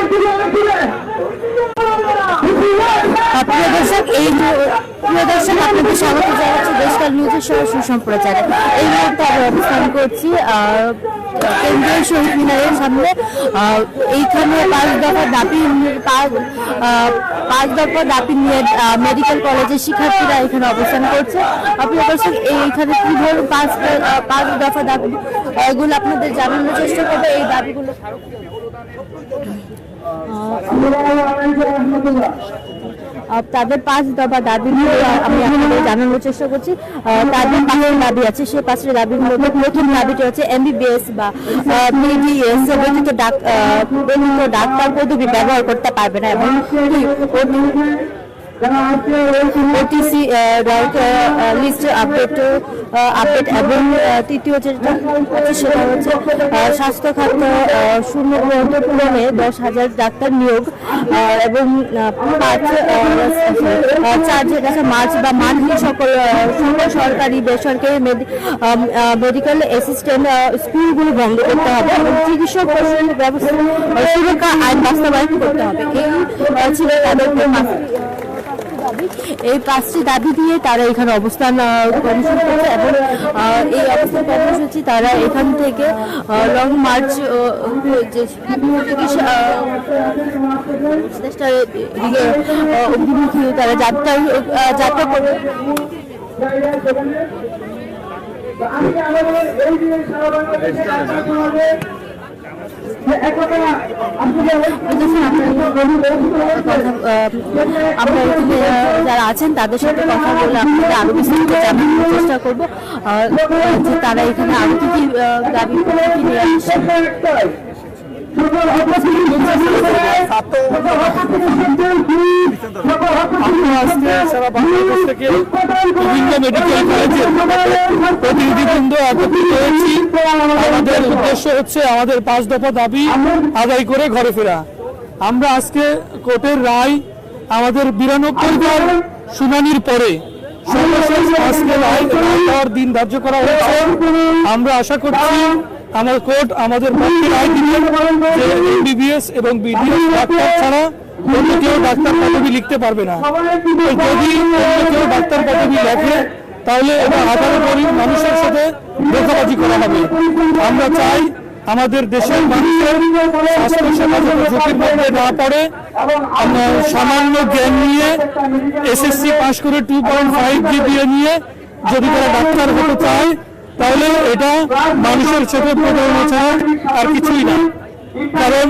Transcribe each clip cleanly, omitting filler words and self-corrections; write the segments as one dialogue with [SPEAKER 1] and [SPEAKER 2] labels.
[SPEAKER 1] প্রিয় দর্শক, আপনাদের স্বাগত জানাচ্ছি দেশকাল নিউজের সরাসরি সম্প্রচারে। এই মুহূর্তে আমরা অবস্থান করছি কেন্দ্রীয় শহীদ মিনারের সামনে। এইখানে পাঁচ দফা দাবি নিয়ে মেডিকেল কলেজের শিক্ষার্থীরা এখানে অবস্থান করছে। প্রিয় দর্শক, এইখানে কি ধরুন পাঁচ দফা দাবি এগুলো আপনাদের জানানোর চেষ্টা করবে। এই দাবিগুলো তাদের পাঁচ দফা দাবি নিয়ে আমি আপনাদের জানানোর চেষ্টা করছি। তাদের পাঁচটি দাবি আছে। সেই পাঁচটি দাবির মধ্যে প্রথম দাবিটি হচ্ছে এমবিবিএস বা বিডিএস ব্যতীত ডাক্তার পদবি ব্যবহার করতে পারবে না, এবং ওটিসি লিস্ট আপডেট এবং তৃতীয় যেটা সেটা হচ্ছে স্বাস্থ্য খাত শূন্য পূরণে 10,000 ডাক্তার নিয়োগ, এবং চার যেটা মার্চ বা মানহীন সকল সরকারি বেসরকারি মেডিকেল অ্যাসিস্ট্যান্ট স্কুলগুলো বন্ধ করতে হবে, এবং চিকিৎসক ব্যবস্থা সুরক্ষা আইন বাস্তবায়ন করতে হবে। এই ছিল তাদের এই পাঁচটি দাবি দিয়ে তারা এখানে অবস্থান কর্মসূচি করছে, এবং এই অবস্থান কর্মসূচি তারা এখান থেকে লং মার্চ অভিমুখী তারা যাত্রা করবে। আমরা যারা আছেন তাদের সাথে কথা বলে আপনাদের আরো বিস্তারিত জানানোর চেষ্টা করবো যে তারা এখানে আরো কি কি দাবি নিয়ে আসছে।
[SPEAKER 2] সারা বাংলাদেশ থেকে বিভিন্ন মেডিকেল কলেজের প্রতিনিধিবৃন্দ একত্রিত হয়েছি। আমাদের উদ্দেশ্য হচ্ছে আমাদের 5 দফা দাবি আদায় করে ঘরে ফেরা। আমরা আজকে কোর্টের রায় আমাদের 92বার শুনানির পরে সর্বশেষ আজকে রায় দেওয়ার দিন ধার্য করা হয়েছে। আমরা আশা করছি আমার কোর্ট আমাদের পক্ষে রায় দিবেন যে এমবিবিএস এবং বিডিএস ডাক্তার ছাড়া অন্য কেউ ডাক্তার পদবি লিখতে পারবে না। যদি অন্য কেউ ডাক্তার পদবি লেখে তাহলে এটা 18 গরিব মানুষের সাথে ধোঁকাবাজি করা হবে। আমরা চাই আমাদের দেশের মানুষের স্বাস্থ্য সেবা ঝুঁকির মধ্যে না পড়ে সামান্য জ্ঞান নিয়ে এসএসসি পাশ করে 2.5 জিপিএ নিয়ে যদি তারা ডাক্তার হতে চায় তাহলে এটা মানুষের সাথে প্রতারণা ছাড়া আর কিছুই না। কারণ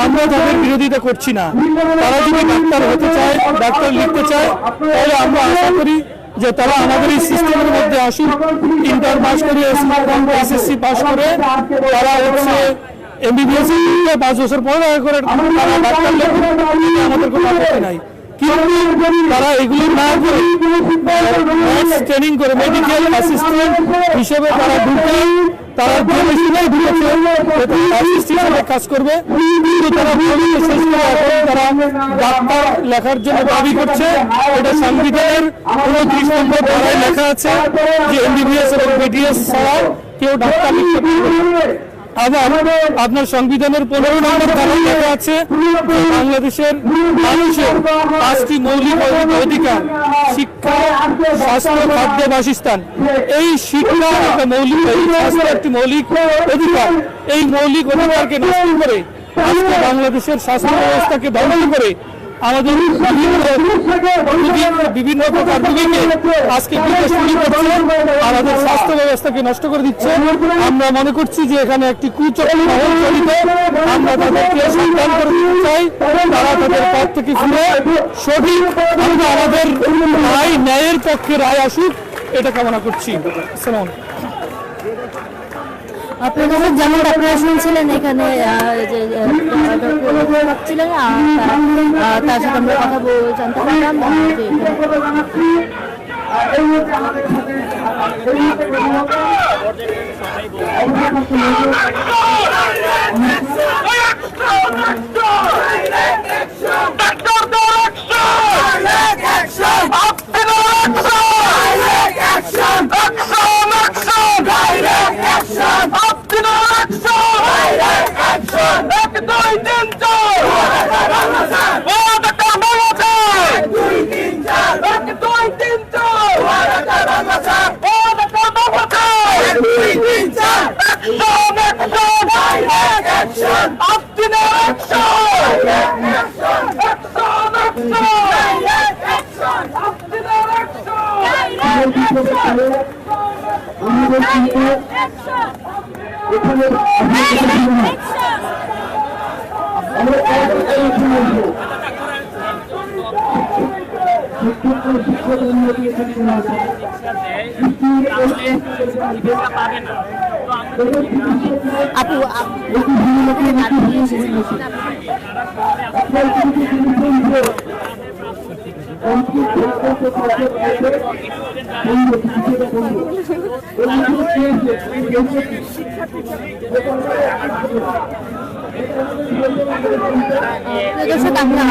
[SPEAKER 2] আমরা তাদের বিরোধিতা করছি না। তারা যদি ডাক্তার হতে চায়, ডাক্তার লিখতে চায়, তাহলে আমরা আশা করি যে তারা আমাদের এই সিস্টেমের মধ্যে আসুক। ইন্টার পাস করে এসএসসি পাস করে তারা হচ্ছে এমবিবিএস 5 বছর পড়ালেখা করে তারা ডাক্তার লেখুক, আমাদের কোনো আপত্তি নাই। কিন্তু তারা এগুলি না করে ট্রেনিং করে মেডিকেল অ্যাসিস্ট্যান্ট হিসেবে তারা ঢুকে তারা কাজ করবে, কিন্তু তারা শেষ করে এখন তারা ডাক্তার লেখার জন্য দাবি করছে। এটা সংবিধানের 29 নম্বর ধারায় লেখা আছে যে এমবিবিএস এবং বিডিএস ছাড়া কেউ ডাক্তার লিখতে পারবে। আবার আপনার সংবিধানের 15 নম্বর ধারায় লেখা আছে বাংলাদেশের মানুষের 5টি মৌলিক অধিকার: শিক্ষা, স্বাস্থ্য, খাদ্য, বাসস্থান। এই শিক্ষা একটা মৌলিক, স্বাস্থ্য একটি মৌলিক অধিকার। এই মৌলিক অধিকারকে নষ্ট করে আজকে বাংলাদেশের স্বাস্থ্য ব্যবস্থাকে ধ্বংস করে আমাদের বিভিন্ন প্রকার রোগীকে আজকে শুরু করছে, আমাদের স্বাস্থ্য ব্যবস্থাকে নষ্ট করে দিচ্ছে। আমরা মনে করছি যে এখানে একটি কুচক্র চলিত। আমরা তাদেরকে সাবধান করে দিতে চাই, তারা তাদের পথ থেকে ফিরে সঠিক আমাদের রায়, ন্যায়ের পক্ষে রায় আসুক, এটা কামনা করছি। আসসালামু আলাইকুম।
[SPEAKER 1] আপনাদের যেমন আপনারা শুনছিলেন এখানে ছিলেন, তার সাথে আমরা কথা জানতে পারলাম
[SPEAKER 3] Action!
[SPEAKER 1] আপু দর্শক আমরা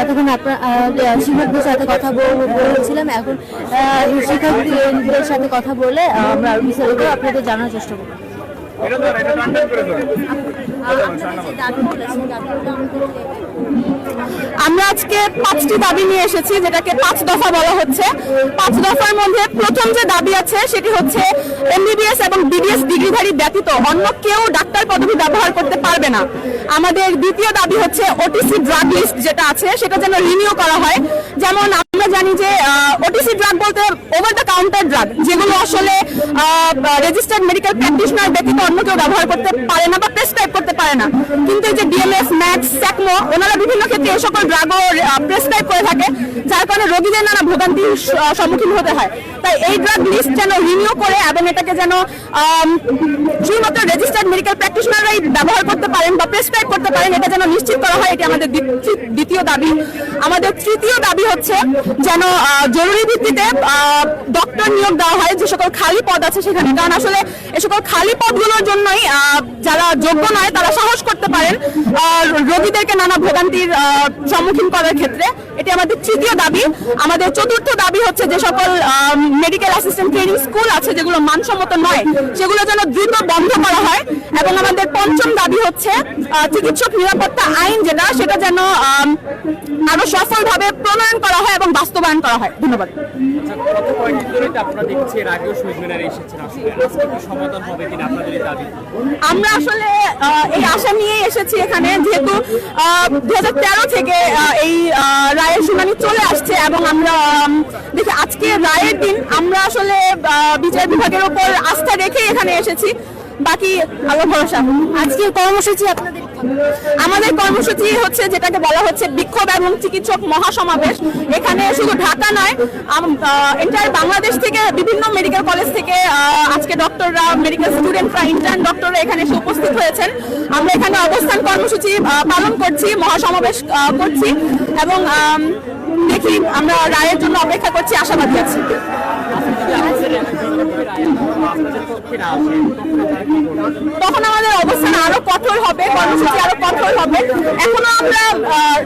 [SPEAKER 1] এতক্ষণ আপনার শিক্ষকদের সাথে কথা বলছিলাম, এখন শিক্ষকদের সাথে কথা বলে আমরা আরো বিস্তারিত আপনাদের জানার চেষ্টা করব।
[SPEAKER 3] আমরা আজকে 5টি দাবি নিয়ে এসেছি, যেটাকে 5 দফা বলা হচ্ছে। 5 দফার মধ্যে প্রথম যে দাবি আছে সেটি হচ্ছে এমবিবিএস এবং বিডিএস ডিগ্রিধারী ব্যতীত অন্য কেউ ডাক্তার পদবি ব্যবহার করতে পারবে না। আমাদের দ্বিতীয় দাবি হচ্ছে ওটিসি ড্রাগ লিস্ট যেটা আছে সেটা যেন রিনিউ করা হয়। যেমন আমরা জানি যে ওটিসি ড্রাগ বলতে ওভার দ্য কাউন্টার ড্রাগ, যেগুলো আসলে রেজিস্টার্ড মেডিকেল প্র্যাকটিশনার ব্যতীত অন্য কেউ ব্যবহার করতে পারে না বা প্রেসক্রাইব করতে পারে না। কিন্তু এই যে ডিএমএফ, ম্যাক্স, স্যাকমো ওনারা বিভিন্ন ক্ষেত্রে এই সকল ড্রাগও প্রেসক্রাইব করে থাকে, যার কারণে রোগীদের নানা ভোগান্তির সম্মুখীন হতে হয়। তাই এই ড্রাগ লিস্ট যেন রিনিউ করে এবং এটাকে যেন শুধুমাত্র রেজিস্টার্ড মেডিকেল প্র্যাকটিশনাররাই ব্যবহার করতে পারেন বা প্রেসক্রাইব করতে পারেন, এটা যেন নিশ্চিত করা হয়। এটি আমাদের দ্বিতীয় দাবি। আমাদের তৃতীয় দাবি হচ্ছে যেন জরুরি ভিত্তিতে ডক্টর নিয়োগ দেওয়া হয় যে সকল খালি পদ আছে সেখানে, কারণ আসলে এ সকল খালি পদগুলোর জন্যই যারা যোগ্য নয় তারা সাহস করতে পারেন রোগীদেরকে নানা ভোগান্তির সম্মুখীন করার ক্ষেত্রে। এটি আমাদের তৃতীয় দাবি। আমাদের চতুর্থ দাবি হচ্ছে যে সকল মেডিকেল অ্যাসিস্ট্যান্ট ট্রেনিং স্কুল আছে যেগুলো মানসম্মত নয় সেগুলো যেন দ্রুত বন্ধ করা হয়। এবং আমাদের পঞ্চম দাবি হচ্ছে চিকিৎসক নিরাপত্তা আইন সেটা যেন আরো সফলভাবে প্রণয়ন করা হয় এবং বাস্তবায়ন করা হয়। ধন্যবাদ।
[SPEAKER 4] গত কয়েকদিন ধরে আপনারা দেখছি এর আগেও শহীদ মিনারে এসেছেন, আসলে আজকে কি সমাধান হবে কিনা আপনাদের এই দাবি?
[SPEAKER 3] আমরা আসলে এই আশা নিয়ে এসেছি এখানে, যেহেতু 2013 থেকে এই রায়ের শুনানি চলে আসছে এবং আমরা দেখি আজকে রায়ের দিন আমরা আসলে বিচার বিভাগের উপর আস্থা রেখে এখানে এসেছি। বাকি আল্লাহ ভরসা।
[SPEAKER 1] আজকের কর্মসূচি আপনাদের
[SPEAKER 3] আমাদের কর্মসূচি হচ্ছে যেটাকে বলা হচ্ছে বিক্ষোভ এবং চিকিৎসক মহাসমাবেশ। এখানে শুধু ঢাকা নয়, এন্টায়ার বাংলাদেশ থেকে বিভিন্ন মেডিকেল কলেজ থেকে আজকে ডক্টররা, মেডিকেল স্টুডেন্টরা, ইন্টার্ন ডক্টররা এখানে এসে উপস্থিত হয়েছেন। আমরা এখানে অবস্থান কর্মসূচি পালন করছি, মহাসমাবেশ করছি এবং দেখি আমরা রায়ের জন্য অপেক্ষা করছি, আশাবাদী আছি। তখন আমাদের অবস্থান আরো কঠোর হবে, কর্মসূচি আরো কঠোর হবে। এখনো আমরা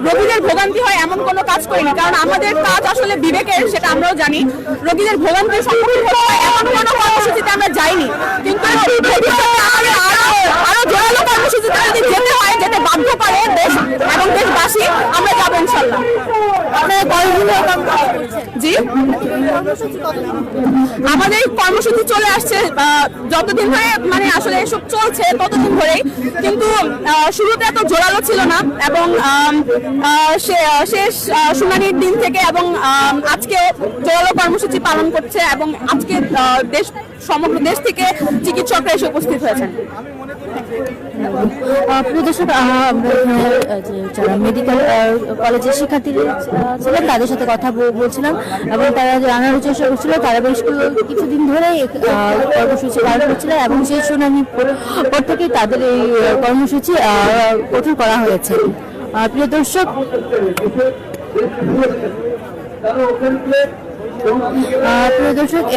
[SPEAKER 3] রোগীদের ভোগান্তি হয় এমন কোনো কাজ করিনি, কারণ আমাদের কাজ আসলে বিবেকের, সেটা আমরাও জানি। রোগীদের ভোগান্তির সম্মুখীন হতে হয় এমন কোনো কর্মসূচিতে আমরা যাইনি, কিন্তু আরো জোরালো কর্মসূচিতে যদি যেতে হয়, যেতে বাধ্য করে দেশ এবং দেশবাসী, আমরা যাবো ইনশাল্লাহ। জি, আমাদের কর্মসূচি চলে আসছে যতদিন ধরে, মানে আসলে এসব চলছে ততদিন ধরেই, কিন্তু শুরুতে এত জোরালো ছিল না এবং শেষ শুনানির দিন থেকে এবং আজকে জোরালো কর্মসূচি পালন করছে এবং আজকে সমগ্র দেশ থেকে চিকিৎসকরা এসে উপস্থিত হয়েছেন।
[SPEAKER 1] প্রদর্শক যারা মেডিকেল কলেজের শিক্ষার্থীরা ছিলেন তাদের সাথে কথা বলছিলাম এবং তারা জানার চেষ্টা করছিল তারা বেশ কিছুদিন ধরে কর্মসূচি পালন করছিল এবং সেই শুনানির পর থেকেই তাদের এই কর্মসূচি কঠোর করা হয়েছে। প্রিয় দর্শক,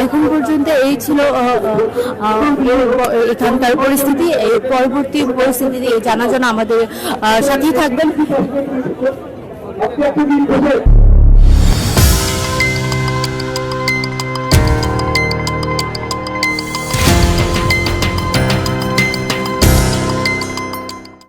[SPEAKER 1] এখন পর্যন্ত এই ছিল এখানকার পরিস্থিতি। এই পরবর্তী পরিস্থিতি জানার জন্য আমাদের সাথেই থাকবেন।